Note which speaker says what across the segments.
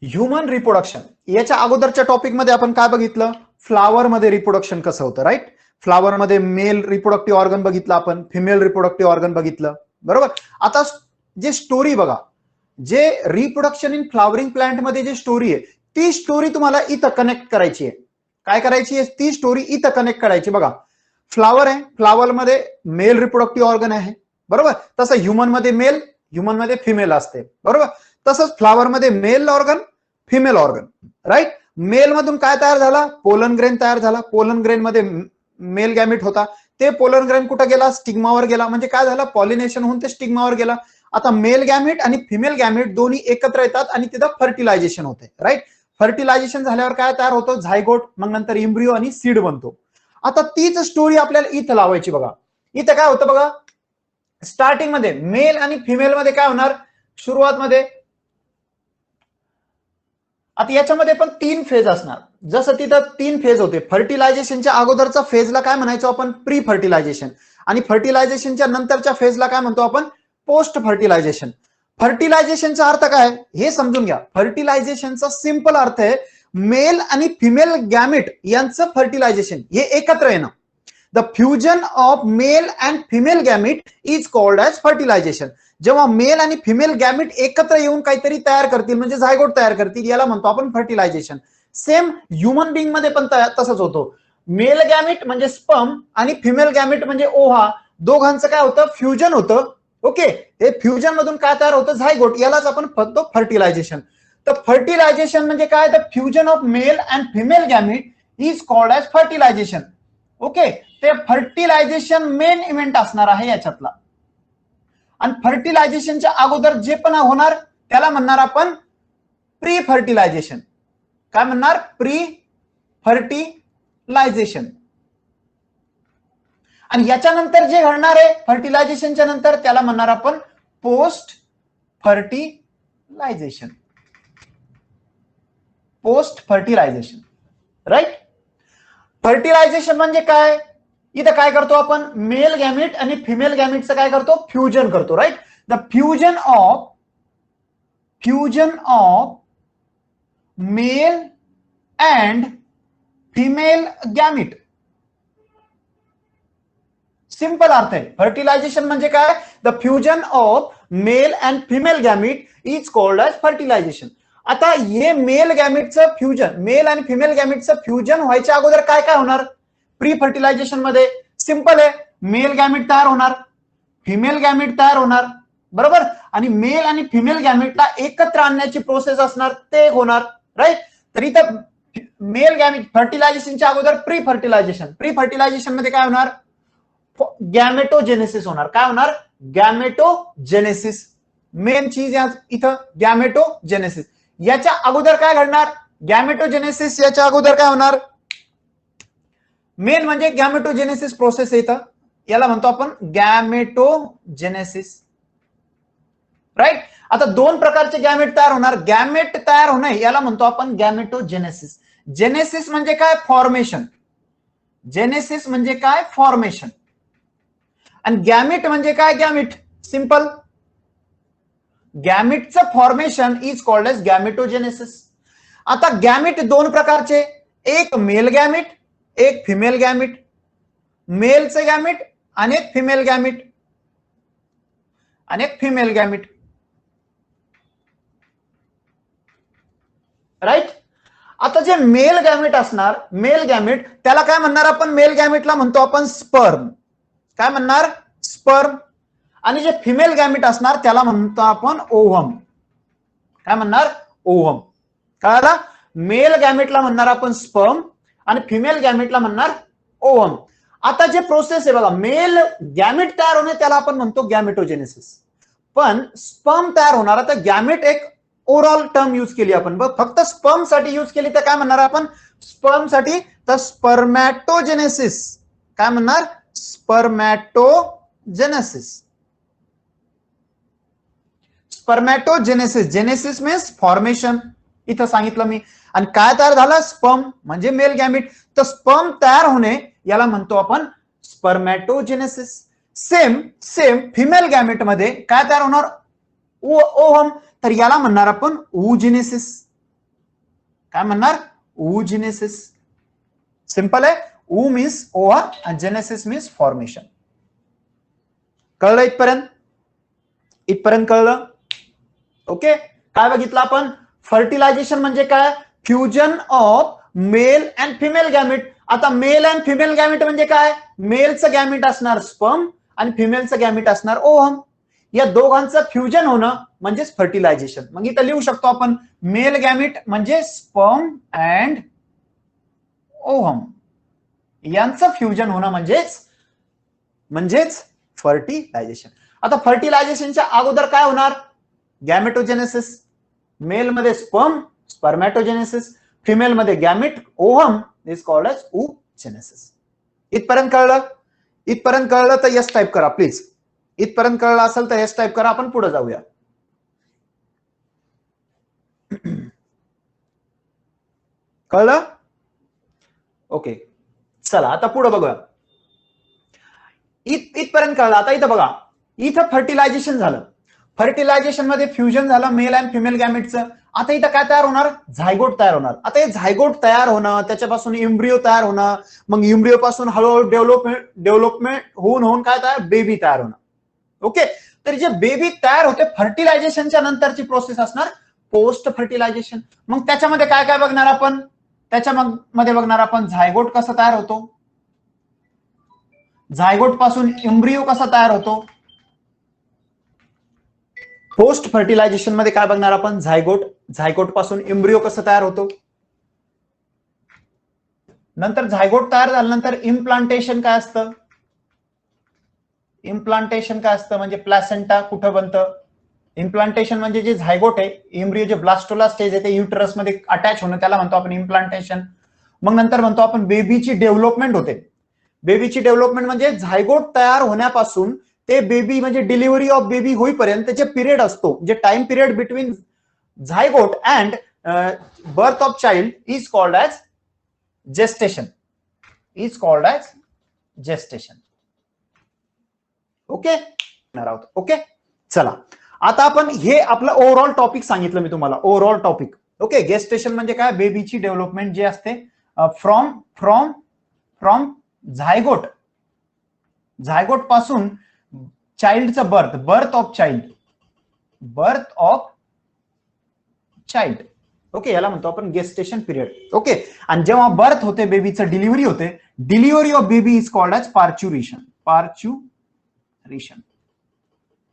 Speaker 1: Human reproduction याच्या अगोदरच्या topic मध्ये आपण काय बघितलं, फ्लावर मध्ये रिप्रोडक्शन कसं होतं, राईट. फ्लावर मध्ये मेल रिप्रोडक्टिव्ह ऑर्गन बघितलं आपण, फिमेल रिप्रोडक्टिव्ह ऑर्गन बघितलं, बरोबर. आता जे स्टोरी बघा, जे रिप्रोडक्शन इन फ्लावरिंग प्लांट मध्ये जे स्टोरी आहे ती स्टोरी तुम्हाला इथं कनेक्ट करायची आहे. काय करायची आहे, ती स्टोरी इथं कनेक्ट करायची. बघा, फ्लावर आहे, फ्लावर मध्ये मेल रिप्रोडक्टिव्ह ऑर्गन आहे, बरोबर. तसं ह्युमन मध्ये मेल, ह्युमन मध्ये फिमेल असते, बरोबर. तसंच फ्लावर मध्ये male organ, female organ, right. Male मधून काय तयार झाला, पोलन ग्रेन तयार झाला. पोलन ग्रेन मध्ये मेल गॅमिट होता, ते पोलन ग्रेन कुठे गेला, स्टिग्मावर गेला. म्हणजे काय झालं, पॉलिनेशन होऊन ते स्टिग्मावर गेला. आता मेल गॅमिट आणि फिमेल गॅमिट दोन्ही एकत्र येतात आणि तिथं फर्टिलायझेशन होते, राईट. फर्टिलायझेशन झाल्यावर काय तयार होतं, झायगोट, मग नंतर इम्ब्रिओ आणि सीड बनतो. आता तीच स्टोरी आपल्याला इथं लावायची. बघा इथं काय होतं, बघा स्टार्टिंग मध्ये मेल आणि फिमेल मध्ये काय होणार, सुरुवात मध्ये. आता याच्यामध्ये पण 3 फेज असणार. जसं तिथं 3 फेज होते, फर्टिलायझेशनच्या अगोदरचा फेजला काय म्हणायचो आपण, प्री फर्टिलायझेशन, आणि फर्टिलायझेशनच्या नंतरच्या फेजला काय म्हणतो आपण, पोस्ट फर्टिलायझेशन. फर्टिलायझेशनचा अर्थ काय हे समजून घ्या. फर्टिलायझेशनचा सिंपल अर्थ आहे मेल आणि फिमेल गॅमिट यांचं फर्टिलायझेशन हे एकत्र येणं. The fusion of male and female gamete is called as fertilisation. जेव्हा मेल आणि फिमेल गॅमिट एकत्र येऊन काहीतरी तयार करतील, म्हणजे झायगोट तयार करतील, याला म्हणतो आपण फर्टिलायझेशन. सेम ह्युमन बिंग मध्ये पण तसंच होतो. मेल गॅमिट म्हणजे स्पर्म आणि फिमेल गॅमिट म्हणजे ओव्हा, दोघांचं काय होतं, फ्युजन होतं. ओके, हे फ्युजन मधून काय तयार होतं, झायगोट, यालाच आपण फक्त फर्टिलायझेशन. तर फर्टिलायझेशन म्हणजे काय, the fusion of male and female gamete is called as fertilisation. Okay, ते फर्टिलायझेशन मेन इव्हेंट असणार आहे याच्यातला. आणि फर्टिलायझेशनच्या अगोदर जे पण होणार त्याला म्हणणार आपण प्री फर्टिलायझेशन. काय म्हणणार, प्री फर्टिलायझेशन. आणि याच्यानंतर जे घडणार आहे फर्टिलायझेशनच्या नंतर त्याला म्हणणार आपण post fertilisation. Post fertilisation, right. Fertilisation म्हणजे काय, इथं काय करतो आपण, मेल गॅमिट आणि फिमेल गॅमिटचं काय करतो, फ्युजन करतो, right. The fusion of male and female gamete. Simple अर्थ आहे. फर्टिलायझेशन म्हणजे काय, the fusion of male and female gamete is called as fertilisation. आता हे मेल गॅमिटचं फ्युजन, मेल आणि फिमेल गॅमिटचं फ्युजन व्हायच्या अगोदर काय काय होणार, प्री फर्टिलायझेशन मध्ये सिंपल आहे, मेल गॅमिट तयार होणार, फिमेल गॅमिट तयार होणार, बरोबर. आणि मेल आणि फिमेल गॅमिटला एकत्र आणण्याची प्रोसेस असणार, ते होणार, राईट. तर इथं मेल गॅमिट फर्टिलायझेशनच्या अगोदर प्री फर्टिलायझेशन. प्री फर्टिलायझेशन मध्ये काय होणार, गॅमेटोजेनेसिस होणार. काय होणार, गॅमेटोजेनेसिस. मेन चीज इथं गॅमेटोजेनेसिस. याच्या अगोदर काय घडणार, गॅमेटोजेनेसिस याच्या अगोदर काय होणार, मेन म्हणजे गॅमेटोजेनेसिस प्रोसेस येतं, याला म्हणतो आपण गॅमेटोजेनेसिस, राईट. आता 2 प्रकारचे गॅमेट तयार होणार. गॅमेट तयार होणे याला म्हणतो आपण गॅमेटोजेनेसिस. जेनेसिस म्हणजे काय, फॉर्मेशन. जेनेसिस म्हणजे काय, फॉर्मेशन. आणि गॅमिट म्हणजे काय, गॅमिट सिंपल. गॅमिटचं formation is called as gametogenesis. आता गॅमिट 2 प्रकारचे, एक मेल गॅमिट, एक फिमेल गॅमिट. मेलचे गॅमिट आणि एक फिमेल गॅमिट, आणि एक फिमेल गॅमिट, राईट. आता जे मेल गॅमिट असणार, मेल गॅमिट, त्याला काय म्हणणार आपण, मेल गॅमिटला म्हणतो आपण स्पर्म. काय म्हणणार, स्पर्म. आणि जे फिमेल गॅमिट असणार त्याला म्हणतो आपण ओव्हम. काय म्हणणार, ओव्हम. कळाला, मेल गॅमिटला म्हणणार आपण स्पर्म आणि फिमेल गॅमिटला म्हणणार ओव्हम. आता जे प्रोसेस आहे बघा, मेल गॅमिट तयार होणे त्याला आपण म्हणतो गॅमेटोजेनेसिस. पण स्पर्म तयार होणार, आता गॅमिट एक ओव्हरऑल टर्म यूज केली आपण, फक्त स्पर्म साठी यूज केली तर काय म्हणणार आपण, स्पर्म साठी तर स्पर्मॅटोजेनेसिस. काय म्हणणार, स्पर्मॅटोजेनेसिस. स्पर्मॅटोजेनेसिस, जेनेसिस मीन्स फॉर्मेशन, इथं सांगितलं मी. आणि काय तयार झालं, स्पर्म म्हणजे मेल गॅमिट, तर स्पर्म तयार होणे याला म्हणतो आपण स्पर्मॅटोजेनेसिस. सेम फिमेल गॅमिट मध्ये काय तयार होणार, ओव्हम, तर याला म्हणणार आपण ओव्हुजेनेसिस. काय म्हणणार, oogenesis. सिंपल आहे. ऊ मीन्स ओव्हर आणि जेनेसिस मीन्स फॉर्मेशन. कळलं इथपर्यंत? इथपर्यंत कळलं? ओके. काय बघितलं आपण? फर्टिलायझेशन म्हणजे काय? Fusion of male and female gamete. आता मेल अँड फिमेल गॅमिट म्हणजे काय? मेलचं गॅमिट असणार स्पर्म आणि फिमेलचं गॅमिट असणार ओव्हम. या दोघांचं फ्युजन होणं म्हणजेच फर्टिलायझेशन. मग इथं लिहू शकतो आपण मेल गॅमिट म्हणजे स्पर्म अँड ओव्हम, यांचं फ्युजन होणं म्हणजेच फर्टिलायझेशन. आता फर्टिलायझेशनच्या अगोदर काय होणार? गॅमेटोजेनेसिस. मेल मध्ये स्पर्म, स्पर्मॅटोजेनेसिस. फिमेल मध्ये gamete, ovum, is called as oogenesis. इथपर्यंत कळलं? इथपर्यंत कळलं तर यस टाईप करा प्लीज. इथपर्यंत कळलं असेल तर यस टाईप करा. आपण पुढे जाऊया. कळलं? ओके, चला आता पुढे बघूया. इथपर्यंत कळलं. आता इथं बघा, इथं फर्टिलायझेशन झालं. फर्टिलायझेशन मध्ये फ्युजन झालं मेल अँड फिमेल गॅमिटचं. आता इथं काय तयार होणार? झायगोट तयार होणार. आता हे झायगोट तयार होणं, त्याच्यापासून इम्ब्रिओ तयार होणं, मग इम्ब्रिओ पासून हळूहळू डेव्हलपमेंट होऊन काय तयार? बेबी तयार होणं. ओके. तर जे बेबी तयार होते फर्टिलायझेशनच्या नंतरची प्रोसेस असणार पोस्ट फर्टिलायझेशन. मग त्याच्यामध्ये काय काय बघणार आपण? त्याच्यामध्ये बघणार आपण झायगोट कसं तयार होतो, झायगोट पासून इम्ब्रिओ कसा तयार होतो. पोस्ट फर्टिलायझेशन मध्ये काय बघणार आपण? झायगोट पासून इम्ब्रिओ कसं तयार होतो. नंतर झायगोट तयार झाल्यानंतर इम्प्लांटेशन काय असतं? इम्प्लांटेशन काय असतं म्हणजे प्लॅसेंटा कुठं बनतं? इम्प्लांटेशन म्हणजे जे झायगोट आहे, इम्ब्रिओ जे ब्लास्टोला स्टेज आहे ते युटरस मध्ये अटॅच होणं, त्याला म्हणतो आपण इम्प्लांटेशन. मग नंतर म्हणतो आपण बेबीची डेव्हलपमेंट होते. बेबीची डेव्हलपमेंट म्हणजे झायगोट तयार होण्यापासून ते बेबी म्हणजे डिलिव्हरी ऑफ बेबी होईपर्यंत जे पिरियड असतो, जे time period between zygote and birth of child is called as gestation. Okay. Okay, चला आता आपण हे आपलं ओव्हरऑल टॉपिक सांगितलं मी तुम्हाला. Overall topic. ओके. गेस्टेशन म्हणजे काय? बेबीची डेव्हलपमेंट जी असते फ्रॉम झायगोट पासून चाइल्डचं बर्थ ऑफ चाइल्ड. ओके, याला म्हणतो आपण गेस्टेशन पिरियड. ओके. आणि जेव्हा बर्थ होते बेबीचं, डिलिव्हरी होते, delivery of baby is called as parturition.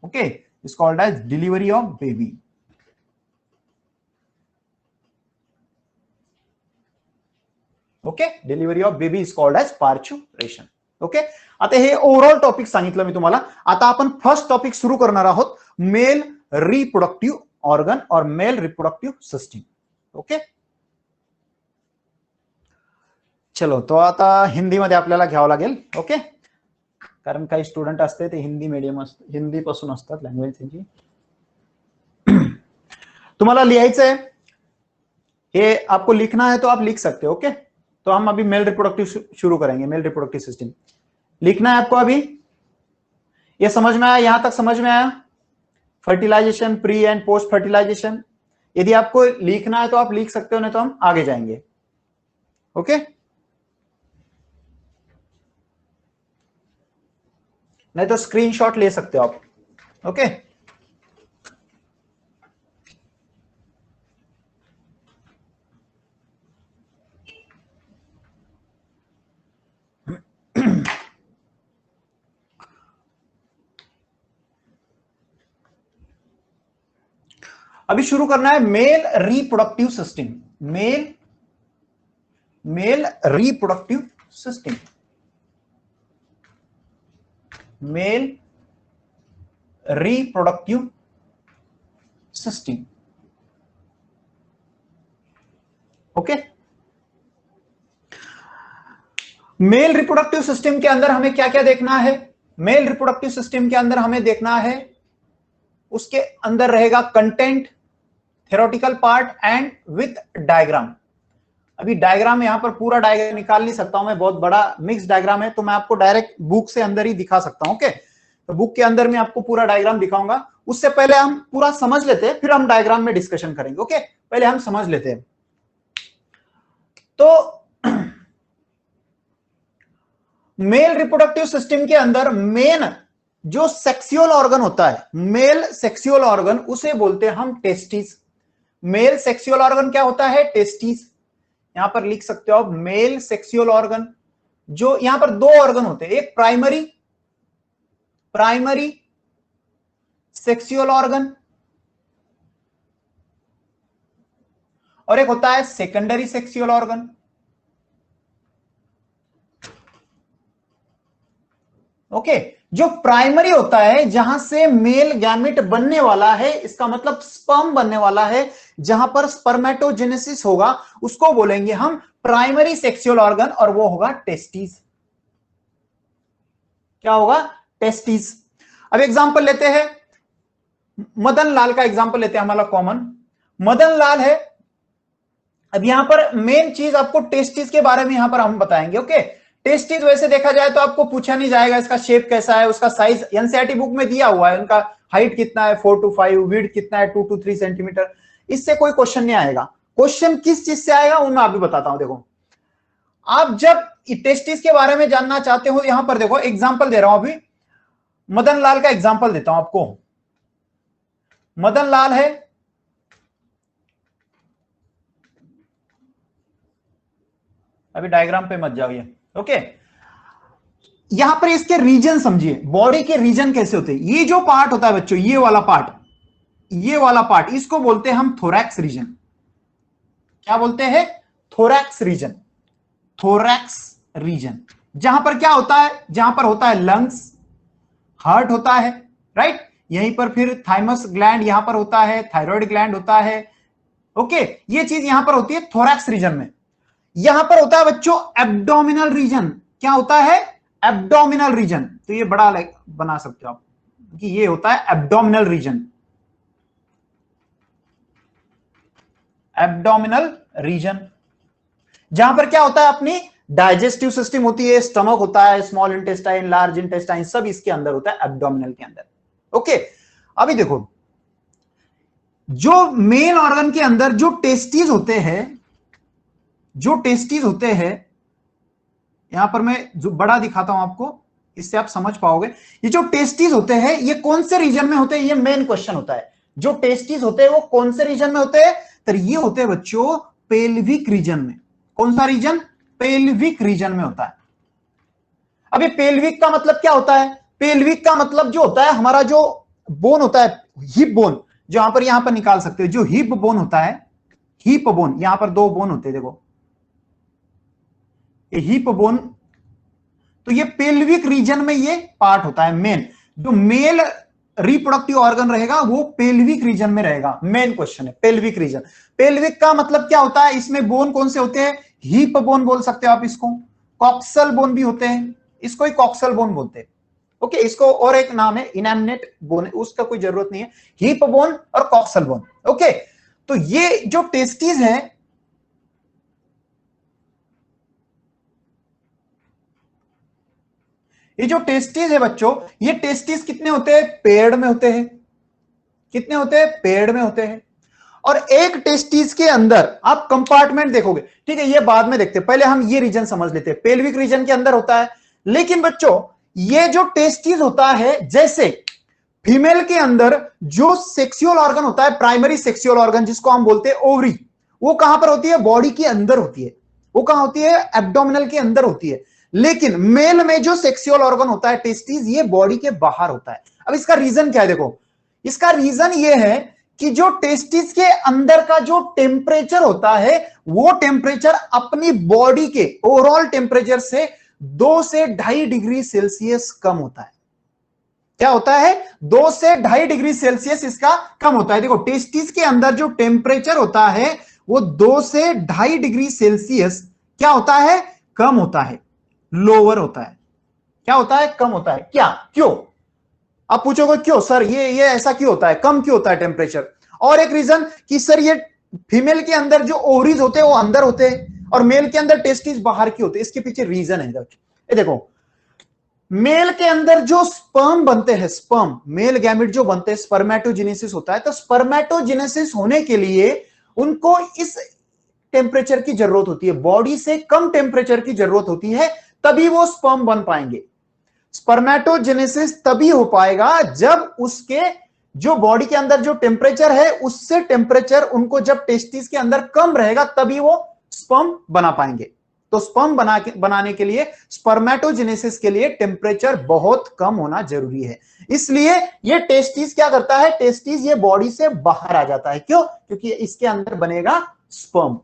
Speaker 1: Okay, is called as delivery of baby. Okay, delivery of baby is called as parturition. Okay. आता हे ओव्हरऑल टॉपिक सांगितलं मी तुम्हाला. आता आपण फर्स्ट टॉपिक सुरू करणार आहोत, मेल रिप्रोडक्टिव्ह ऑर्गन और मेल रिप्रोडक्टिव्ह सिस्टीम. ओके, चलो. तो आता हिंदीमध्ये आपल्याला घ्यावं लागेल. ओके, कारण काही स्टुडंट असते ते हिंदी मीडियम हिंदी पासून असतात लँग्वेज त्यांची. तुम्हाला लिहायचं है, ये आपको लिखना है तो आप लिख सकते हो. ओके. तो हम अभी मेल रिप्रोडक्टिव शुरू करेंगे. मेल रिप्रोडक्टिव सिस्टम लिखना है आपको. अभी ये समझ में आया? यहां तक समझ में आया? Fertilisation, pre and post fertilisation. यदि आपको लिखना है तो आप लिख सकते हो, नहीं तो हम आगे जाएंगे. ओके. नहीं तो स्क्रीनशॉट ले सकते हो आप. ओके. अभी शुरू करना है male reproductive system. Male reproductive system. Male reproductive system. Okay. Male reproductive system के अंदर हमें क्या क्या देखना है? मेल रिप्रोडक्टिव सिस्टम के अंदर हमें देखना है, उसके अंदर रहेगा content, theoretical part and with diagram. अभी डायग्राम यहां पर पूरा डायग्राम निकाल नहीं सकता हूं मैं, बहुत बड़ा मिक्स डायग्राम है, तो मैं आपको डायरेक्ट बुक से अंदर ही दिखा सकता हूं. ओके. तो बुक के अंदर मैं आपको पूरा डायग्राम दिखाऊंगा. उससे पहले हम पूरा समझ लेते हैं, फिर हम डायग्राम में डिस्कशन करेंगे. ओके. पहले हम समझ लेते हैं. तो मेल रिप्रोडक्टिव सिस्टम के अंदर मेन जो सेक्सुअल ऑर्गन होता है, मेल सेक्सुअल ऑर्गन, उसे बोलते हैं हम टेस्टिस। मेल सेक्सुअल ऑर्गन क्या होता है? टेस्टिस। यहां पर लिख सकते हो आप मेल सेक्सुअल ऑर्गन। जो यहां पर दो ऑर्गन होते हैं, एक प्राइमरी सेक्सुअल ऑर्गन और एक होता है सेकेंडरी सेक्सुअल ऑर्गन। ओके, जो प्राइमरी होता है जहां से मेल गैमेट बनने वाला है, इसका मतलब स्पर्म बनने वाला है, जहां पर स्पर्मेटोजेनेसिस होगा, उसको बोलेंगे हम प्राइमरी सेक्सुअल ऑर्गन, और वो होगा टेस्टिस। क्या होगा? टेस्टिस। अब एग्जांपल लेते हैं, मदन लाल का एग्जांपल लेते हैं, हमारा कॉमन मदन लाल है। अब यहां पर मेन चीज आपको टेस्टिस के बारे में यहां पर हम बताएंगे। ओके, टेस्टिस वैसे देखा जाए तो आपको पूछा नहीं जाएगा इसका शेप कैसा है, उसका साइज एनसीईआरटी बुक में दिया हुआ है, उनका हाइट कितना है 4 to 5, विड्थ कितना है 2 to 3 सेंटीमीटर। इससे कोई क्वेश्चन नहीं आएगा। क्वेश्चन किस चीज से आएगा वो मैं अभी बताता हूं। देखो, आप जब टेस्टिस के बारे में जानना चाहते हो, यहां पर देखो एग्जाम्पल दे रहा हूं अभी, मदन लाल का एग्जाम्पल देता हूं आपको। मदन लाल है, अभी डायग्राम पे मत जाइए। ओके, यहां पर इसके रीजन समझिए, बॉडी के रीजन कैसे होते हैं। ये जो पार्ट होता है बच्चों, ये वाला पार्ट, इसको बोलते हैं हम थोरैक्स रीजन। क्या बोलते हैं? Thorax reason. थोरैक्स रीजन जहां पर क्या होता है? जहां पर होता है लंग्स, हार्ट होता है, राइट। यहीं पर फिर थाइमस ग्लैंड यहां पर होता है, थायराइड ग्लैंड होता है। ओके, ये चीज यहां पर होती है थोरैक्स रीजन में। यहां पर होता है बच्चों एब्डोमिनल रीजन। क्या होता है? Abdominal region. तो ये बड़ा बना सकते हो आप कि ये होता है एब्डोमिनल रीजन। एब्डोमिनल रीजन जहां पर क्या होता है? अपनी डाइजेस्टिव सिस्टम होती है, स्टमक होता है, स्मॉल इंटेस्टाइन, लार्ज इंटेस्टाइन, सब इसके अंदर होता है एब्डोमिनल के अंदर। ओके, अभी देखो, जो मेल ऑर्गन के अंदर जो टेस्टिस होते हैं, यहां पर मैं जो बड़ा दिखाता हूं आपको, इससे आप समझ पाओगे। ये जो टेस्टिस होते हैं ये कौन से रीजन में होते हैं, ये मेन क्वेश्चन होता है। जो टेस्टिस होते हैं वो कौन से रीजन में होते हैं? तो ये होते हैं बच्चों पेल्विक रीजन में। कौन सा रीजन? पेल्विक रीजन में होता है। अभी पेल्विक का मतलब क्या होता है? पेल्विक का मतलब जो होता है, हमारा जो बोन होता है, हिप बोन, जो यहां पर निकाल सकते हो, जो हिप बोन होता है, हिप बोन, यहां पर दो बोन होते हैं, देखो ये हिप बोन। तो ये पेल्विक रीजन में ये पार्ट होता है मेन। जो मेल रिप्रोडक्टिव ऑर्गन रहेगा वो पेल्विक रीजन में रहेगा। मेन क्वेश्चन है पेल्विक रीजन। पेल्विक का मतलब क्या होता है? इसमें बोन कौन से होते हैं? हिप बोन बोल सकते हो आप इसको, कॉक्सल बोन भी होते हैं, इसको ही कॉक्सल बोन बोलते हैं। ओके, इसको और एक नाम है इनैमनेट बोन, उसका कोई जरूरत नहीं है। हिप बोन और कॉक्सल बोन। ओके, तो ये जो टेस्टिस है, ये जो टेस्टिस है बच्चों, ये टेस्टिस कितने होते हैं? पेड़ में होते हैं। कितने होते हैं? पेड़ में होते हैं। और एक टेस्टिस के अंदर आप कंपार्टमेंट देखोगे, ठीक है, ये बाद में देखते हैं, पहले हम ये रीजन समझ लेते हैं। पेल्विक रीजन के अंदर होता है। लेकिन बच्चों, ये जो टेस्टिस होता है, जैसे फीमेल के अंदर जो सेक्सुअल ऑर्गन होता है, प्राइमरी सेक्सुअल ऑर्गन जिसको हम बोलते हैं ओवरी, वो कहां पर होती है? बॉडी के अंदर होती है। वो कहां होती है? एब्डोमिनल के अंदर होती है। लेकिन मेल में जो सेक्सुअल ऑर्गन होता है टेस्टिस, ये बॉडी के बाहर होता है। अब इसका रीजन क्या है? देखो, इसका रीजन ये है कि जो टेस्टिस के अंदर का जो टेम्परेचर होता है, वो टेम्परेचर अपनी बॉडी के ओवरऑल टेम्परेचर से 2 से 2.5 डिग्री सेल्सियस कम होता है। क्या होता है? 2 से 2.5 डिग्री सेल्सियस इसका कम होता है। देखो, टेस्टिस के अंदर जो टेम्परेचर होता है वो 2 से 2.5 डिग्री सेल्सियस क्या होता है? कम होता है, लोअर होता है। क्या होता है? कम होता है। क्या? क्यों? आप पूछोगे क्यों सर, ये ऐसा क्यों होता है, कम क्यों होता है टेम्परेचर? और एक रीजन कि सर ये फीमेल के अंदर जो ओवरीज होते हैं वो अंदर होते हैं और मेल के अंदर टेस्टिस बाहर क्यों होते हैं, इसके पीछे रीजन है। ये देखो, मेल के अंदर जो स्पर्म बनते हैं, स्पर्म मेल गैमेट जो बनते हैं, स्पर्मेटोजेनेसिस होता है। तो स्पर्मेटोजेनेसिस होने के लिए उनको इस टेम्परेचर की जरूरत होती है, बॉडी से कम टेम्परेचर की जरूरत होती है, तभी वो स्पर्म बन पाएंगे। स्पर्मेटोजेनेसिस तभी हो पाएगा जब उसके जो बॉडी के अंदर जो टेम्परेचर है उससे टेम्परेचर उनको जब टेस्टिस के अंदर कम रहेगा तभी वो स्पर्म बना पाएंगे। तो स्पर्म बनाने के लिए स्पर्मेटोजेनेसिस के लिए टेम्परेचर बहुत कम होना जरूरी है। इसलिए ये टेस्टिस क्या करता है, टेस्टिस ये बॉडी से बाहर आ जाता है। क्यों? क्योंकि इसके अंदर बनेगा स्पर्म।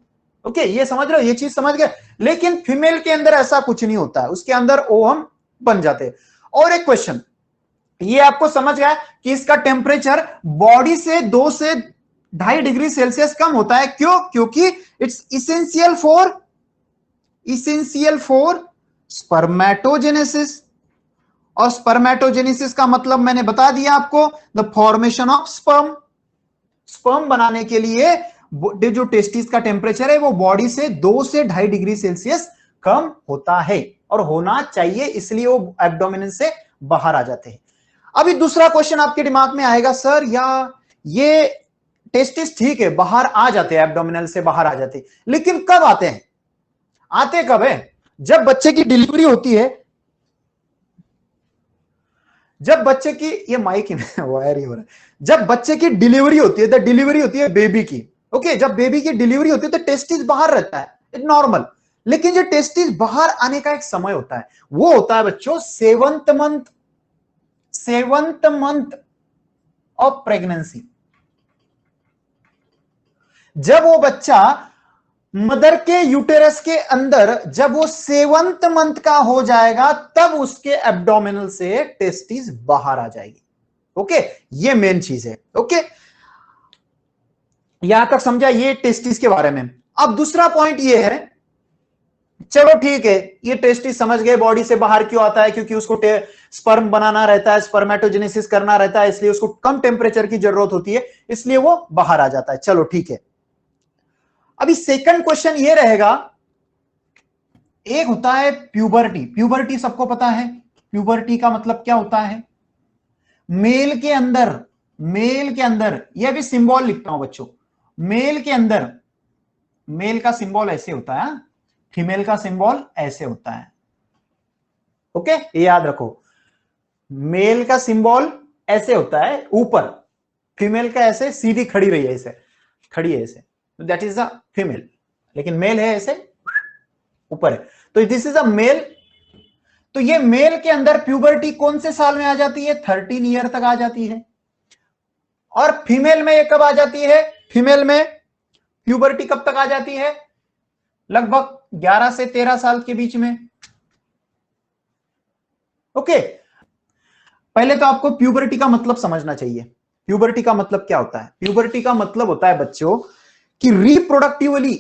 Speaker 1: ओके, ये समझ रहे हो, ये चीज समझ गए। लेकिन फीमेल के अंदर ऐसा कुछ नहीं होता है, उसके अंदर ओवम बन जाते हैं। और एक क्वेश्चन, ये आपको समझ गया कि इसका टेम्परेचर बॉडी से 2 से 2.5 डिग्री सेल्सियस कम होता है। क्यों? क्योंकि इट्स इसेंशियल फॉर स्पर्मेटोजेनेसिस। और स्पर्मेटोजेनेसिस का मतलब मैंने बता दिया आपको, the formation of sperm. Sperm बनाने के लिए जो टेस्टिस का टेम्परेचर है वो बॉडी से 2 से 2.5 डिग्री सेल्सियस कम होता है और होना चाहिए, इसलिए वो एब्डोमिन से बाहर आ जाते हैं। अभी दूसरा क्वेश्चन आपके दिमाग में आएगा, सर या ये टेस्टिस ठीक है बाहर आ जाते हैं, एब्डोमिनल से बाहर आ जाते हैं, लेकिन कब आते हैं? आते कब है? जब बच्चे की डिलीवरी होती है। जब बच्चे की, ये माइक वायर ही हो रहा है, जब बच्चे की डिलीवरी होती है, तो डिलीवरी होती है बेबी की। ओके, जब बेबी की डिलीवरी होती है तो टेस्टिस बाहर रहता है, इट नॉर्मल। लेकिन जो टेस्टिस बाहर आने का एक समय होता है, वो होता है बच्चों 7th मंथ ऑफ प्रेगनेंसी। जब वो बच्चा मदर के यूटेरस के अंदर, जब वो 7th मंथ का हो जाएगा, तब उसके एब्डोमिनल से टेस्टिस बाहर आ जाएगी। ओके, ये मेन चीज है। ओके, यहां तक समझा ये टेस्टिस के बारे में। अब दूसरा पॉइंट ये है, चलो ठीक है, ये टेस्टिस समझ गए बॉडी से बाहर क्यों आता है, क्योंकि उसको स्पर्म बनाना रहता है, स्पर्मेटोजेनेसिस करना रहता है, इसलिए उसको कम टेम्परेचर की जरूरत होती है, इसलिए वो बाहर आ जाता है। चलो ठीक है। अभी सेकंड क्वेश्चन ये रहेगा, एक होता है प्यूबर्टी। प्यूबर्टी सबको पता है, प्यूबर्टी का मतलब क्या होता है? मेल के अंदर, यह भी सिंबल लिखता हूं बच्चों, मेल के अंदर, मेल का सिंबल ऐसे होता है, फीमेल का सिंबल ऐसे होता है। ओके, ये याद रखो, मेल का सिंबल ऐसे होता है ऊपर, फीमेल का ऐसे सीधी खड़ी रही है, ऐसे खड़ी है ऐसे, दैट इज द फीमेल। लेकिन मेल है ऐसे ऊपर है, तो दिस इज अ मेल। तो ये मेल के अंदर प्यूबर्टी कौन से साल में आ जाती है? 13 ईयर तक आ जाती है। और फीमेल में ये कब आ जाती है? फीमेल में प्यूबर्टी कब तक आ जाती है? लगभग 11 से 13 साल के बीच में। ओके, पहले तो आपको प्यूबर्टी का मतलब समझना चाहिए। प्यूबर्टी का मतलब क्या होता है? प्यूबर्टी का मतलब होता है बच्चों कि रिप्रोडक्टिवली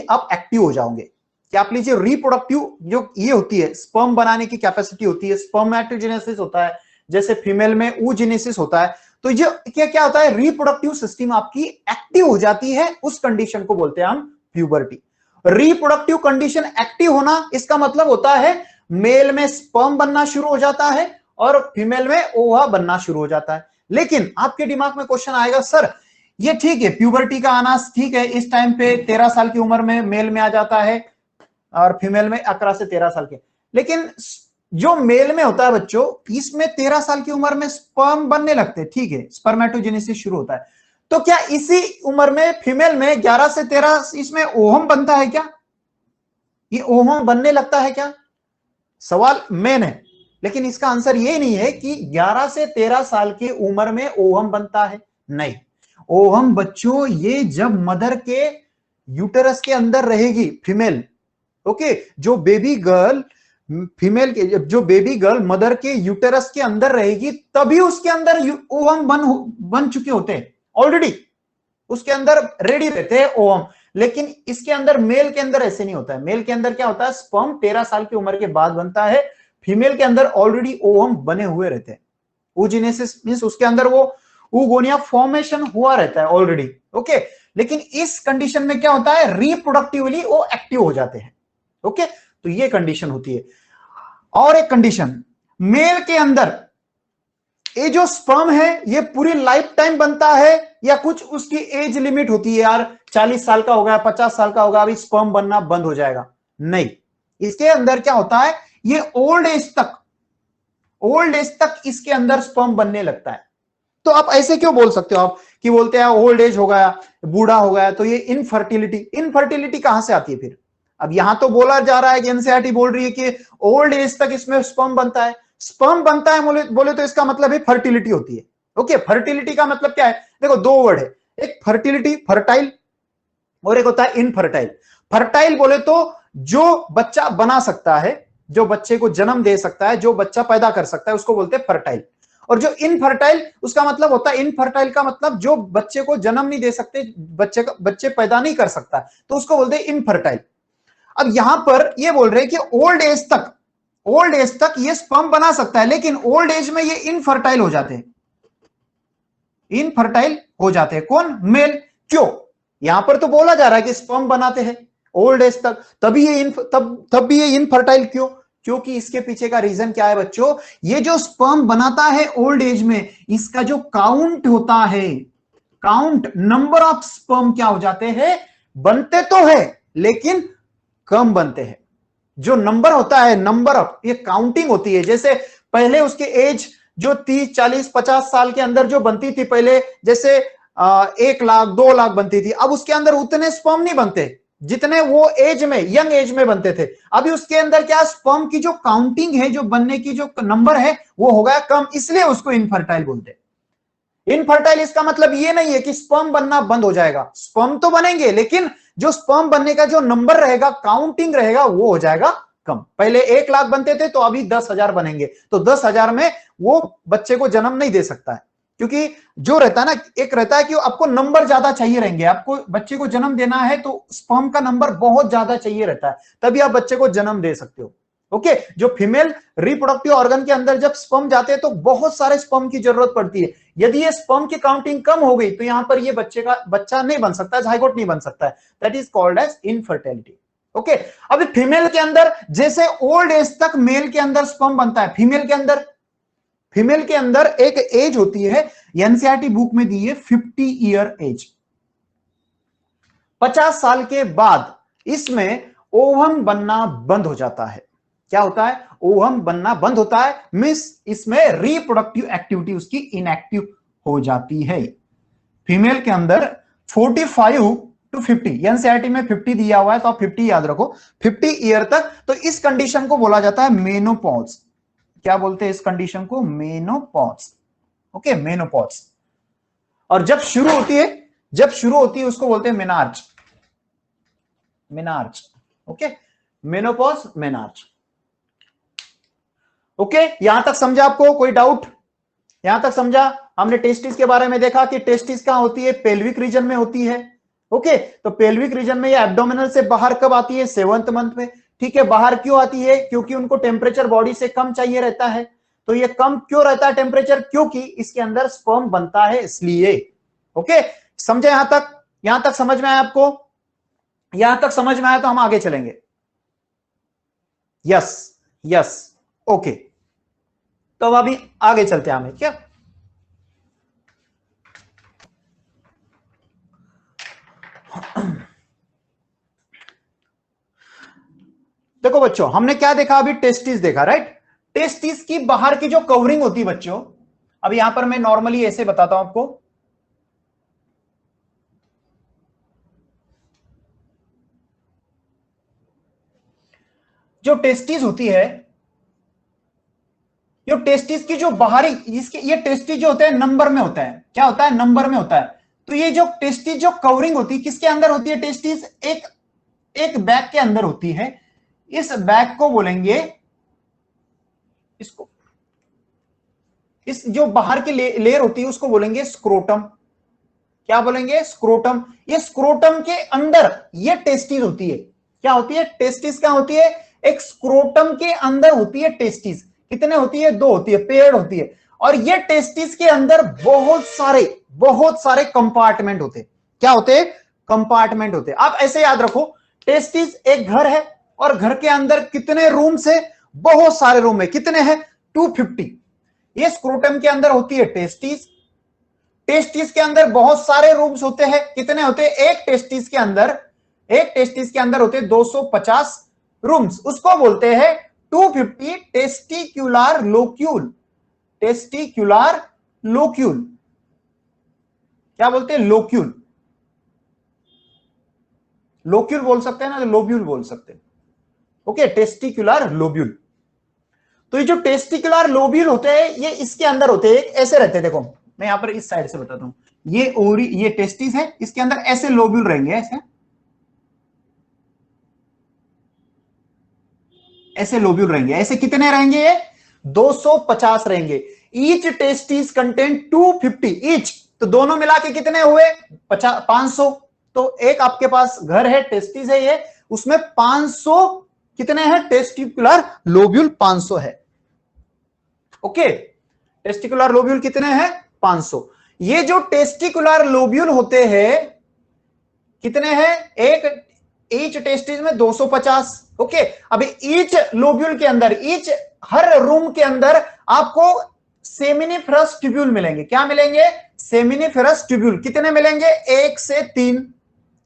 Speaker 1: आप एक्टिव हो जाओगे। क्या आप लीजिए, रिप्रोडक्टिव जो ये होती है, स्पर्म बनाने की कैपेसिटी होती है, स्पर्मेटोजेनेसिस होता है, जैसे फीमेल में oogenesis होता है। तो ये क्या होता है, रिप्रोडक्टिव सिस्टम आपकी एक्टिव हो जाती है, उस कंडीशन को बोलते हैं हम प्यूबर्टी। रिप्रोडक्टिव कंडीशन एक्टिव होना, इसका मतलब होता है मेल में स्पर्म बनना शुरू हो जाता है और फीमेल में ओवा बनना शुरू हो जाता है। लेकिन आपके दिमाग में क्वेश्चन आएगा, सर ये ठीक है, प्यूबर्टी का आना ठीक है, इस टाइम पे 13 साल की उम्र में मेल में आ जाता है और फीमेल में 11 से 13 साल के। लेकिन जो मेल में होता है बच्चों, इसमें 13 साल की उम्र में स्पर्म बनने लगते हैं, ठीक है, स्पर्मेटोजेनेसिस शुरू होता है। तो क्या इसी उम्र में फीमेल में 11 से 13 इसमें ओवम बनता है क्या? ये ओवम बनने लगता है क्या? सवाल मेन है। लेकिन इसका आंसर ये नहीं है कि 11 से 13 साल की उम्र में ओवम बनता है, नहीं। ओवम बच्चों ये जब मदर के यूटेरस के अंदर रहेगी फीमेल, ओके, जो बेबी गर्ल फीमेल के, जो बेबी गर्ल मदर के यूटेरस के अंदर रहेगी, तभी उसके अंदर ओवम बन चुके होते हैं ऑलरेडी, उसके अंदर रेडी रहते हैं ओवम। लेकिन इसके अंदर, मेल के अंदर ऐसे नहीं होता है। मेल के अंदर क्या होता है, स्पर्म 13 साल की उम्र के बाद बनता है, फीमेल के अंदर ऑलरेडी ओवम बने हुए रहते हैं। oogenesis मींस उसके अंदर वो oogonia फॉर्मेशन हुआ रहता है ऑलरेडी। ओके, लेकिन इस कंडीशन में क्या होता है, रिप्रोडक्टिवली वो एक्टिव हो जाते हैं। ओके, तो ये कंडीशन होती है। और एक कंडीशन, मेल के अंदर ये जो स्पर्म है ये पूरी लाइफ टाइम बनता है या कुछ उसकी एज लिमिट होती है? यार 40 साल का होगा, 50 साल का होगा, अभी स्पर्म बनना बंद हो जाएगा? नहीं, इसके अंदर क्या होता है, ये ओल्ड एज तक इसके अंदर स्पर्म बनने लगता है। तो आप ऐसे क्यों बोल सकते हो आप कि बोलते हैं ओल्ड एज हो गया, बूढ़ा हो गया, तो ये इनफर्टिलिटी कहां से आती है फिर? अब यहां तो बोला जा रहा है कि एनसीईआरटी बोल रही है कि ओल्ड एज तक इसमें स्पर्म बनता है। स्पर्म बनता है बोले तो इसका मतलब है फर्टिलिटी होती है। ओके, फर्टिलिटी का मतलब क्या है? देखो, दो वर्ड है, एक फर्टिलिटी फर्टाइल और एक होता है इनफर्टाइल। फर्टाइल बोले तो जो बच्चा बना सकता है, जो बच्चे को जन्म दे सकता है, जो बच्चा पैदा कर सकता है, उसको बोलते हैं फर्टाइल। और जो इनफर्टाइल, उसका मतलब होता है, इनफर्टाइल का मतलब जो बच्चे को जन्म नहीं दे सकते, बच्चे पैदा नहीं कर सकता, तो उसको बोलते हैं इनफर्टाइल। अब यहां पर ये बोल रहे हैं कि ओल्ड एज तक ये स्पर्म बना सकता है, लेकिन ओल्ड एज में ये इनफर्टाइल हो जाते हैं। इनफर्टाइल हो जाते हैं कौन? मेल। क्यों? यहां पर तो बोला जा रहा है कि स्पर्म बनाते हैं ओल्ड एज तक, तभी ये तब भी ये इनफर्टाइल क्यों? क्योंकि इसके पीछे का रीजन क्या है बच्चों? ये जो स्पर्म बनाता है ओल्ड एज में, इसका जो काउंट होता है, काउंट, नंबर ऑफ स्पर्म क्या हो जाते हैं? बनते तो है लेकिन कम बनते हैं। जो नंबर होता है, नंबर ऑफ, ये काउंटिंग होती है। जैसे पहले उसके एज जो 30, 40, 50 साल के अंदर जो बनती थी पहले, जैसे 1 लाख 2 लाख बनती थी, अब उसके अंदर उतने स्पर्म नहीं बनते जितने वो एज में, यंग एज में बनते थे। अभी उसके अंदर क्या, स्पर्म की जो काउंटिंग है, जो बनने की जो नंबर है, वो हो गया कम, इसलिए उसको इनफर्टाइल बोलते हैं। इनफर्टाइल इसका मतलब ये नहीं है कि स्पर्म बनना बंद हो जाएगा, स्पर्म तो बनेंगे, लेकिन जो स्पर्म बनने का जो नंबर रहेगा, काउंटिंग रहेगा, वो हो जाएगा कम। पहले 1 लाख बनते थे, तो अभी 10,000 बनेंगे, तो 10,000 में वो बच्चे को जन्म नहीं दे सकता है। क्योंकि जो रहता है ना, एक रहता है कि आपको नंबर ज्यादा चाहिए रहेंगे, आपको बच्चे को जन्म देना है तो स्पर्म का नंबर बहुत ज्यादा चाहिए रहता है, तभी आप बच्चे को जन्म दे सकते हो। ओके, जो फीमेल रिप्रोडक्टिव ऑर्गन के अंदर जब स्पर्म जाते हैं तो बहुत सारे स्पर्म की जरूरत पड़ती है। यदि ये स्पर्म की काउंटिंग कम हो गई तो यहां पर ये बच्चा नहीं बन सकता, जाइगोट नहीं बन सकता है, that is called as infertility. Okay, अभी फीमेल के अंदर जैसे ओल्ड एज तक मेल के अंदर स्पर्म बनता है, फीमेल के अंदर एक एज होती है, एनसीईआरटी बुक में दी है 50 ईयर एज। 50 साल के बाद इसमें ओवम बनना बंद हो जाता है। क्या होता है? ओवम बनना बंद होता है, मींस इसमें रिप्रोडक्टिव एक्टिविटी उसकी इनएक्टिव हो जाती है। फीमेल के अंदर 45 to 50, एनसीईआरटी में 50 दिया हुआ है तो आप 50 याद रखो, 50 ईयर तक, तो इस कंडीशन को बोला जाता है मेनोपॉज। क्या बोलते हैं इस कंडीशन को? मेनोपॉज। Okay, menopause. और जब शुरू होती है उसको बोलते हैं menarche. Okay, menopause, menarche. Okay, यहां तक समझा? आपको कोई डाउट? यहां तक समझा? हमने टेस्टिस के बारे में देखा कि टेस्टिस कहां होती है? पेल्विक रीजन में होती है। ओके, तो पेल्विक रीजन में ये एब्डोमिनल से बाहर कब आती है? 7th मंथ में। ठीक है, बाहर क्यों आती है? क्योंकि उनको टेम्परेचर बॉडी से कम चाहिए रहता है। तो ये कम क्यों रहता है टेम्परेचर? क्योंकि इसके अंदर स्पर्म बनता है, इसलिए। ओके, समझे? यहां तक समझ में आया आपको? यहां तक समझ में आया तो हम आगे चलेंगे। यस, ओके, तो अब अभी आगे चलते हैं हमें। क्या देखो बच्चों, हमने क्या देखा अभी? टेस्टिस देखा, राइट? टेस्टिस की बाहर की जो कवरिंग होती है बच्चों, अब यहां पर मैं नॉर्मली ऐसे बताता हूं आपको। जो टेस्टिस होती है, जो टेस्टिस की जो बाहरी, इसके ये टेस्टिस जो होते हैं नंबर में होता है। क्या होता है? नंबर में होता है। तो ये जो टेस्टिस जो कवरिंग होती है, किसके अंदर होती है? टेस्टिस एक बैग के अंदर होती है। इस बैग को बोलेंगे, इसको, इस जो बाहर की लेयर होती है उसको बोलेंगे स्क्रोटम। क्या बोलेंगे? स्क्रोटम। ये स्क्रोटम के अंदर ये टेस्टिस होती है। क्या होती है? टेस्टिस। क्या होती है? एक स्क्रोटम के अंदर होती है टेस्टिस। कितने होती है? 2 होती है, पेयर्ड होती है। और ये टेस्टिस के अंदर बहुत सारे कंपार्टमेंट होते हैं। क्या होते हैं? कंपार्टमेंट होते हैं। आप ऐसे याद रखो, टेस्टिस एक घर है और घर के अंदर कितने रूम्स है? बहुत सारे रूम है। कितने हैं? 250। ये स्क्रोटम के अंदर होती है टेस्टिस। टेस्टिस के अंदर बहुत सारे रूम्स होते हैं। कितने होते हैं? एक टेस्टिस के अंदर होते हैं 250 रूम्स। उसको बोलते हैं 250 टेस्टिक्युलर लोक्यूल। टेस्टिक्युलर लोक्यूल क्या बोलते हैं? लोक्यूल। लोक्यूल बोल सकते हैं ना, लोब्यूल बोल सकते हैं। Okay, testicular lobule. तो ये जो टेस्टिकुलर लोब्यूल होते हैं ये इसके अंदर होते हैं, ऐसे रहते हैं। देखो मैं यहां पर इस साइड से बताता हूं। ये ओरी, ये टेस्टिस है, इसके अंदर ऐसे लोब्यूल रहेंगे, ऐसे लोब्यूल रहेंगे। ऐसे कितने रहेंगे? ये 250 रहेंगे। Each testis content 250 each. तो दोनों मिला के कितने हुए? 500। तो एक आपके पास घर है, टेस्टिस है ये, उसमें 500 कितने हैं? टेस्टिकुलर लोब्यूल 500 है। ओके, टेस्टिकुलर लोब्यूल कितने हैं? 500। ये जो टेस्टिकुलर लोब्यूल होते हैं कितने हैं? एक ईच टेस्टिस में 250। ओके, अभी ईच लोब्यूल के अंदर, ईच हर रूम के अंदर आपको सेमिनिफेरस ट्यूब्यूल मिलेंगे। क्या मिलेंगे? Seminiferous tubule. कितने मिलेंगे? 1 से 3।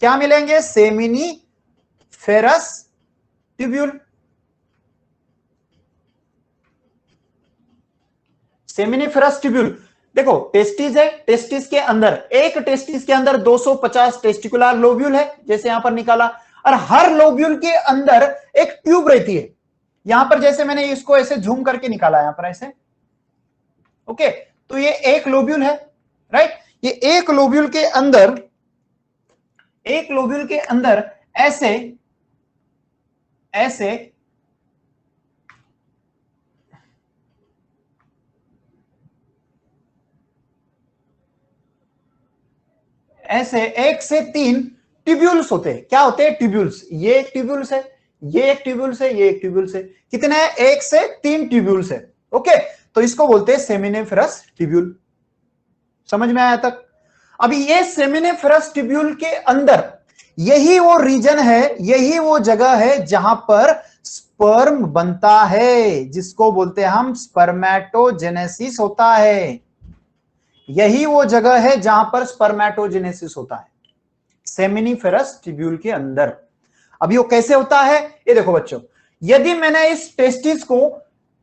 Speaker 1: क्या मिलेंगे? Seminiferous tubule. Seminiferous tubule. देखो टेस्टिस है, टेस्टिस के अंदर, एक टेस्टिस के अंदर 250 टेस्टिकुलर लोब्यूल है, जैसे यहां पर निकाला। और हर लोब्यूल के अंदर एक ट्यूब रहती है। यहां पर जैसे मैंने इसको ऐसे झूम करके निकाला, यहां पर ऐसे। ओके, तो ये एक लोब्यूल है, राइट। ये एक लोब्यूल के अंदर, एक लोब्यूल के अंदर ऐसे ऐसे ऐसे 1 से 3 ट्यूब्यूल्स होते हैं। क्या होते हैं? ट्यूब्यूल्स। ये एक ट्यूब्यूल्स है, ये एक ट्यूब्यूल्स है, ये एक ट्यूब्यूल्स है। कितने हैं? 1 से 3 ट्यूब्यूल्स है। ओके, तो इसको बोलते हैं सेमिनिफेरस ट्यूब्यूल। समझ में आया तक? अभी ये सेमिनिफेरस ट्यूब्यूल के अंदर यही वो रीजन है, यही वो जगह है जहां पर स्पर्म बनता है, जिसको बोलते हैं हम स्पर्मेटोजेनेसिस होता है। यही वो जगह है जहां पर स्पर्मेटोजेनेसिस होता है, सेमिनिफेरस ट्यूब्यूल के अंदर। अभी वो कैसे होता है? ये देखो बच्चों, यदि मैंने इस टेस्टिस को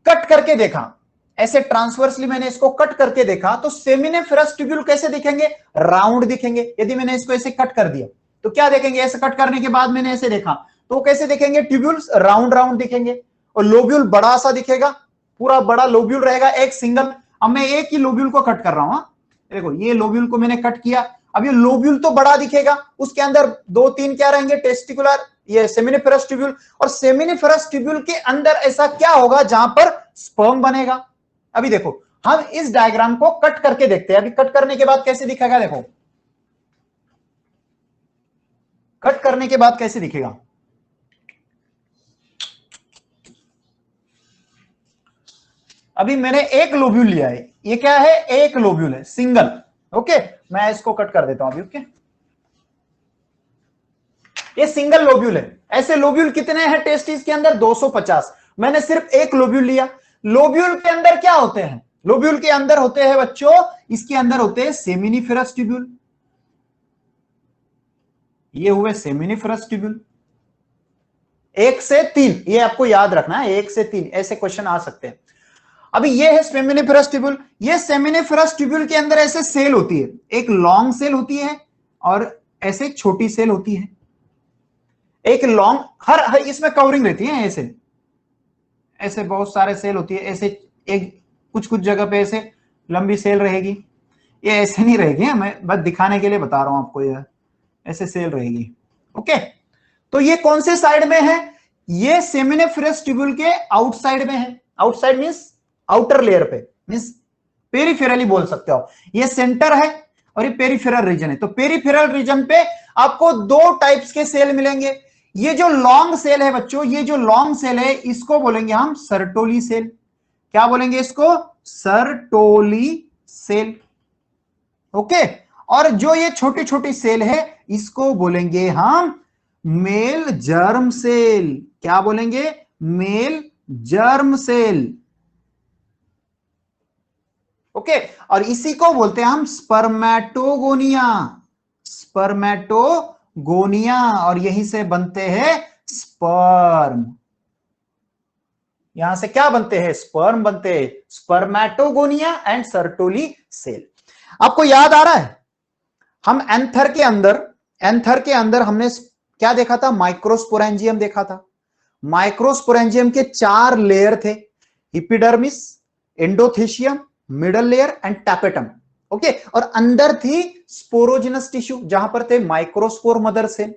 Speaker 1: कट करके देखा, ऐसे ट्रांसवर्सली मैंने इसको कट करके देखा, तो सेमिनिफेरस ट्यूब्यूल कैसे दिखेंगे? राउंड दिखेंगे। यदि मैंने इसको ऐसे कट कर दिया तो क्या देखेंगे? ऐसे कट करने के बाद मैंने ऐसे देखा तो कैसे दिखेंगे? ट्यूब्यूल्स राउंड राउंड दिखेंगे, और लोब्यूल बड़ा सा दिखेगा, पूरा बड़ा लोब्यूल रहेगा, एक सिंगल। अब मैं एक ही लोब्यूल को कट कर रहा हूं। देखो ये लोब्यूल को मैंने कट किया, अब ये लोब्यूल तो बड़ा दिखेगा, उसके अंदर 2-3 क्या रहेंगे? टेस्टिकुलर, ये सेमिनिफेरस ट्यूब्यूल। और सेमिनिफेरस ट्यूब्यूल के अंदर ऐसा क्या होगा जहां पर स्पर्म बनेगा? अभी देखो हम इस डायग्राम को कट करके देखते हैं। अभी कट करने के बाद कैसे दिखेगा? देखो कट करने के बाद कैसे दिखेगा? अभी मैंने एक लोब्यूल लिया है, ये क्या है? एक लोब्यूल है, सिंगल। ओके, मैं इसको कट कर देता हूं अभी। ओके, ये सिंगल लोब्यूल है। ऐसे लोब्यूल कितने हैं टेस्टिस के अंदर? 250। मैंने सिर्फ एक लोब्यूल लिया। लोब्यूल के अंदर क्या होते हैं? लोब्यूल के अंदर होते हैं बच्चों, इसके अंदर होते हैं सेमिनिफेरस ट्यूब्यूल। ये हुए सेमिनिफेरस ट्यूब्यूल। 1 से 3, ये आपको याद रखना है, 1 से 3 ऐसे क्वेश्चन आ सकते हैं। अभी ये है सेमिनिफेरस ट्यूब्यूल। ये सेमिनिफेरस ट्यूब्यूल के अंदर ऐसे सेल होती है, एक लॉन्ग सेल होती है और ऐसे छोटी सेल होती है। एक लॉन्ग, हर इसमें कवरिंग रहती है, ऐसे ऐसे बहुत सारे सेल होती है। ऐसे एक कुछ कुछ जगह पे ऐसे लंबी सेल रहेगी, ये ऐसे नहीं रहेगी, मैं बस दिखाने के लिए बता रहा हूं आपको, ये ऐसे सेल रहेगी। ओके, तो ये कौन से साइड में है? ये सेमिनिफेरस ट्यूब्यूल के आउटसाइड में है। आउटसाइड मींस आउटर लेयर पे, मींस पेरिफेरली बोल सकते हो। ये सेंटर है और ये पेरिफेरल रीजन है। तो पेरिफेरल रीजन पे आपको 2 टाइप्स के सेल मिलेंगे। ये जो लॉन्ग सेल है बच्चों, ये जो लॉन्ग सेल है इसको बोलेंगे हम सर्टोली सेल। क्या बोलेंगे इसको? Sertoli cell. ओके, और जो ये छोटी छोटी सेल है इसको बोलेंगे हम मेल जर्म सेल। क्या बोलेंगे? Male germ cell. ओके, और इसी को बोलते हैं हम स्पर्मेटोगोनिया, स्पर्मेटोगोनिया, और यहीं से बनते हैं स्पर्म। यहां से क्या बनते हैं? स्पर्म बनते हैं, स्पर्मेटोगोनिया एंड सर्टोली सेल। आपको याद आ रहा है हम एंथर के अंदर हमने क्या देखा था? माइक्रोस्पोरेंजियम देखा था। माइक्रोस्पोरेंजियम के 4 लेयर थे, epidermis, endothecium, middle layer and tapetum. Okay, और अंदर थी स्पोरोजिनस टिश्यू जहां पर थे माइक्रोस्पोर मदर सेल।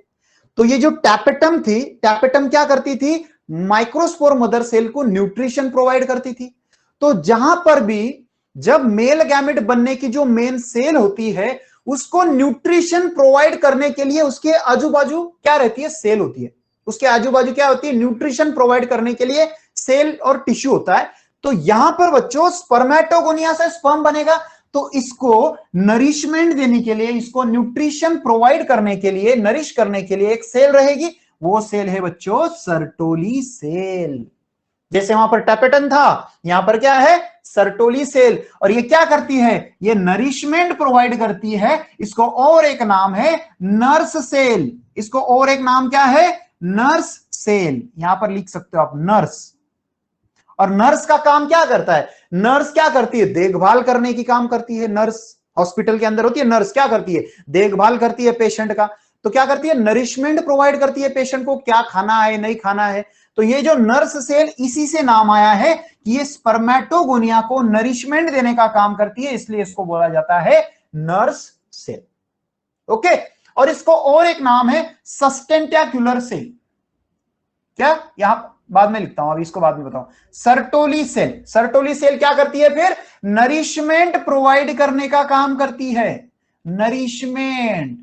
Speaker 1: तो ये जो टैपेटम थी, टैपेटम क्या करती थी? माइक्रोस्पोर मदर सेल को न्यूट्रिशन प्रोवाइड करती थी। तो जहां पर भी जब मेल गैमेट बनने की जो मेन सेल होती है, उसको न्यूट्रिशन प्रोवाइड करने के लिए उसके आजू बाजू क्या रहती है? सेल होती है। उसके आजू बाजू क्या होती है? न्यूट्रिशन प्रोवाइड करने के लिए सेल और टिश्यू होता है। तो यहां पर बच्चों स्पर्मेटोगोनिया से स्पर्म बनेगा, तो इसको नरिशमेंट देने के लिए, इसको न्यूट्रिशन प्रोवाइड करने के लिए, नरिश करने के लिए एक सेल रहेगी। वो सेल है बच्चों सर्टोली सेल। जैसे वहां पर टैपेटन था, यहां पर क्या है? Sertoli cell. और ये क्या करती है? ये नरिशमेंट प्रोवाइड करती है। इसको और एक नाम है नर्स सेल। इसको और एक नाम क्या है? Nurse cell. यहां पर लिख सकते हो आप नर्स। और नर्स का काम क्या करता है? नर्स क्या करती है? देखभाल करने की काम करती है। नर्स हॉस्पिटल के अंदर होती है, नर्स क्या करती है? देखभाल करती है पेशेंट का। तो क्या करती है? नरिशमेंट प्रोवाइड करती है पेशेंट को, क्या खाना है नहीं खाना है। तो ये जो नर्स सेल, इसी से नाम आया है कि ये स्पर्मेटोगोनिया को नरिशमेंट देने का काम करती है, इसलिए इसको बोला जाता है नर्स सेल। ओके, और इसको और एक नाम है सस्टेंटिकुलर सेल। क्या? यहां बाद में लिखता हूं, अभी इसको बाद में बताऊं। सर्टोली सेल, सर्टोली सेल क्या करती है फिर? नरिशमेंट प्रोवाइड करने का काम करती है। Nourishment,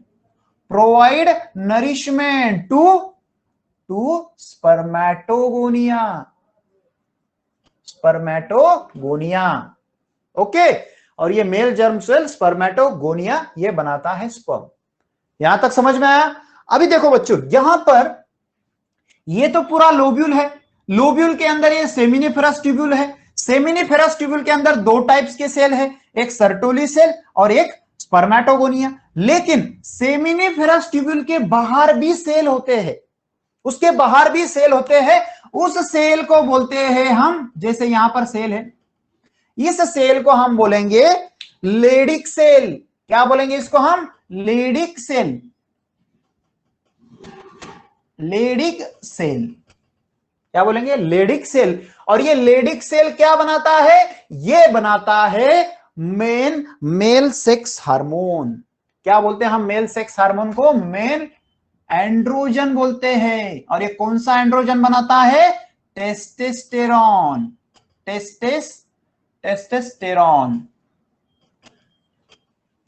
Speaker 1: provide nourishment to spermatogonia, spermatogonia. Okay, और ये मेल जर्म सेल स्पर्मेटोगोनिया ये बनाता है स्पर्म। यहां तक समझ में आया? अभी देखो बच्चों, यहां पर ये तो पूरा लोब्यूल है। लोब्यूल के अंदर ये सेमिनिफेरस ट्यूब्यूल है। सेमिनिफेरस ट्यूब्यूल के अंदर 2 टाइप्स के सेल है, एक सर्टोली सेल और एक स्पर्मेटोगोनिया। लेकिन सेमिनिफेरस ट्यूब्यूल के बाहर भी सेल होते हैं, उसके बाहर भी सेल होते हैं। उस सेल को बोलते हैं हम, जैसे यहां पर सेल है, इस सेल को हम बोलेंगे लेडिक सेल। क्या बोलेंगे इसको हम? Leydig cell, Leydig cell. क्या बोलेंगे? Leydig cell. और ये लेडिक सेल क्या बनाता है? ये बनाता है मेल सेक्स हार्मोन। क्या बोलते हैं हम मेल सेक्स हार्मोन को? मेल एंड्रोजन बोलते हैं। और ये कौन सा एंड्रोजन बनाता है? Testosterone, testosterone.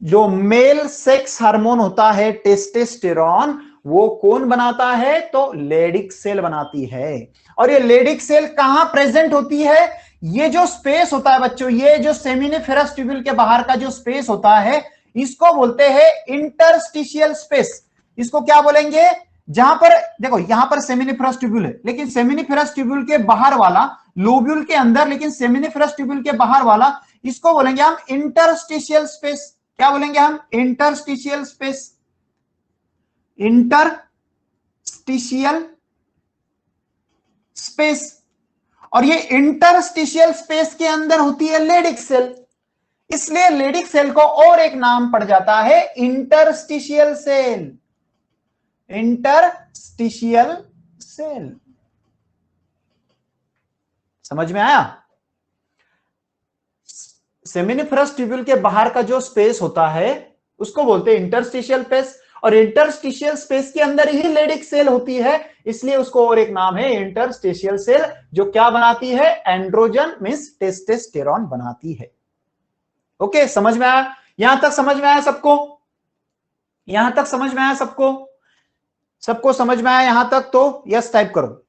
Speaker 1: जो मेल सेक्स हार्मोन होता है टेस्टेस्टेरॉन, वो कौन बनाता है? तो लेडिक सेल बनाती है। और ये लेडिक सेल कहां प्रेजेंट होती है? ये जो स्पेस होता है बच्चों, ये जो सेमिनिफेरस ट्यूब्यूल के बाहर का जो स्पेस होता है, इसको बोलते हैं इंटरस्टिशियल स्पेस। इसको क्या बोलेंगे? जहां पर देखो, यहां पर सेमिनिफेरस ट्यूब्यूल है, लेकिन सेमिनिफेरस ट्यूब्यूल के बाहर वाला, लोब्यूल के अंदर लेकिन सेमिनिफेरस ट्यूब्यूल के बाहर वाला, इसको बोलेंगे हम इंटरस्टिशियल स्पेस। क्या बोलेंगे हम? Interstitial space, interstitial space. और ये इंटरस्टिशियल स्पेस के अंदर होती है लेडिक सेल, इसलिए लेडिक सेल को और एक नाम पड़ जाता है इंटरस्टिशियल सेल, इंटरस्टिशियल सेल। समझ में आया? सेमिनिफेरस ट्यूब्यूल के बाहर का जो स्पेस होता है उसको बोलते हैं इंटरस्टिशियल स्पेस, और इंटरस्टिशियल स्पेस के अंदर ही लेडिक सेल होती है, इसलिए उसको और एक नाम है इंटरस्टिशियल सेल, जो क्या बनाती है? एंड्रोजन मींस टेस्टेस्टेरॉन बनाती है। ओके, समझ में आया? यहां तक समझ में आया सबको? यहां तक समझ में आया सबको? सबको समझ में आया यहां तक? तो यस टाइप करो।